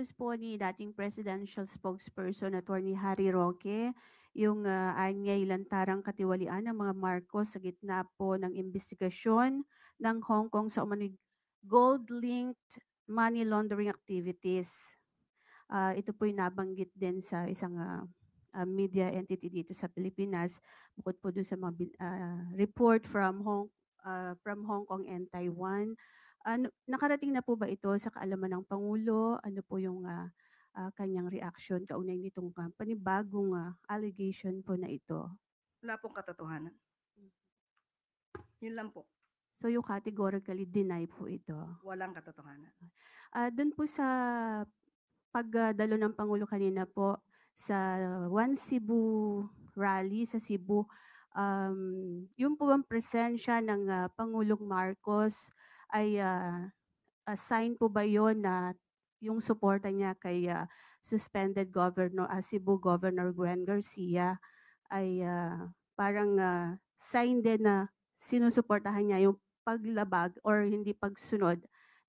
Po ni dating presidential spokesperson Attorney Harry Roque, yung anyay lantarang katiwalian ng mga Marcos sa gitna po ng investigasyon ng Hong Kong sa umano'y gold-linked money laundering activities. Ito po'y nabanggit din sa isang media entity dito sa Pilipinas, bukod po doon sa mga report from Hong Kong and Taiwan. Nakarating na po ba ito sa kaalaman ng Pangulo? Ano po yung kanyang reaction kaugnay nitong panibagong allegation po na ito? Wala pong katotohanan. Yun lang po, So you categorically deny po ito. walang katotohanan. Doon po sa pagdalo ng Pangulo kanina po sa One Cebu rally sa Cebu, yung po bang presensya ng Pangulong Marcos ay sign po ba yon na yung suporta niya kay suspended Governor Cebu Governor Gwen Garcia ay parang sign din na sinusuportahan niya yung paglabag or hindi pagsunod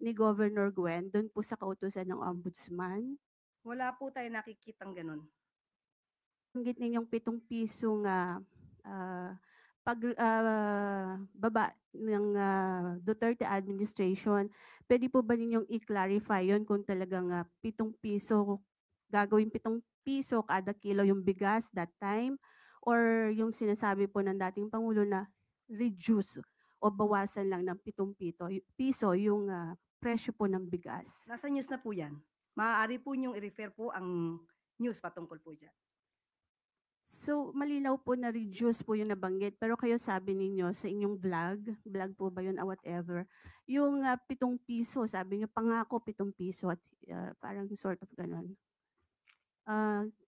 ni Governor Gwen doon po sa kautusan ng Ombudsman? Wala po tayo nakikitang ganun. Banggit ninyong 7 pisong baba ng Duterte administration. Puwede po ba ninyong i-clarify yon kung talagang 7 piso, gagawing 7 piso kada kilo yung bigas that time, or yung sinasabi po ng dating Pangulo na reduce o bawasan lang ng 7 piso yung presyo po ng bigas? Nasa news na po yan. Maaari po niyong i-refer po ang news patungkol po dyan. So, malinaw po na reduce po yung nabanggit, pero kayo sabi ninyo sa inyong vlog po ba yun or whatever, yung 7 piso, sabi niyo pangako 7 piso at parang sort of gano'n.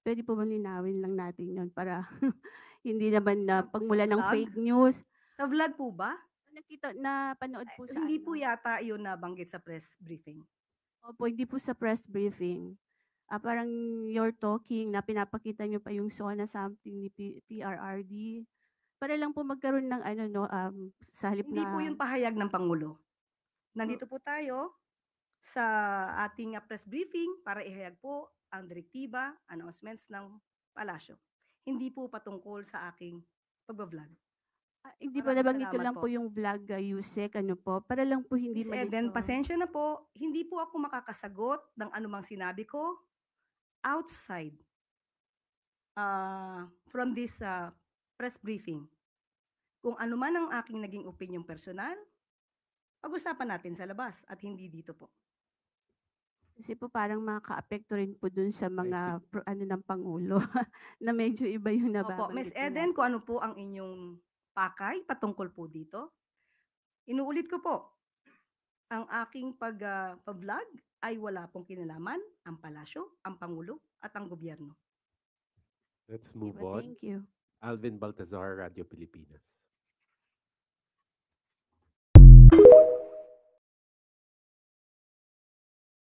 Puwede po ba linawin lang natin yun para hindi naman na Sa pagmula ng vlog? fake news. Sa vlog po ba? Napanood po sa Hindi po ano, yata yun nabanggit sa press briefing. opo, hindi po sa press briefing. Parang you're talking na pinapakita niyo pa yung SONA something ni PRRD. Para lang po magkaroon ng ano 'no, sa halip Hindi po na yun pahayag ng Pangulo. o Nandito po tayo sa ating press briefing para ihayag po ang direktiba, announcements ng palasyo. Hindi po patungkol sa aking pagba-vlog. hindi po Maraming nabanggit ko salamat lang po po. yung vlog, Yusek ano po, para lang po hindi Miss Eden, malito. pasensya na po, hindi po ako makakasagot ng anumang sinabi ko outside from this press briefing. Kung ano man ang aking naging opinion personal, pag-usapan natin sa labas at hindi dito po. Kasi po parang makakaapekto rin po dun sa I think mga ano ng Pangulo na medyo iba yung Opo, Miss nababanggit nila. Eden, kung ano po ang inyong pakay patungkol po dito. Inuulit ko po, ang aking pag-vlog ay wala pong kinalaman ang palasyo, ang Pangulo at ang gobyerno. let's Sige move po, on. thank you. Alvin Baltazar, Radio Pilipinas.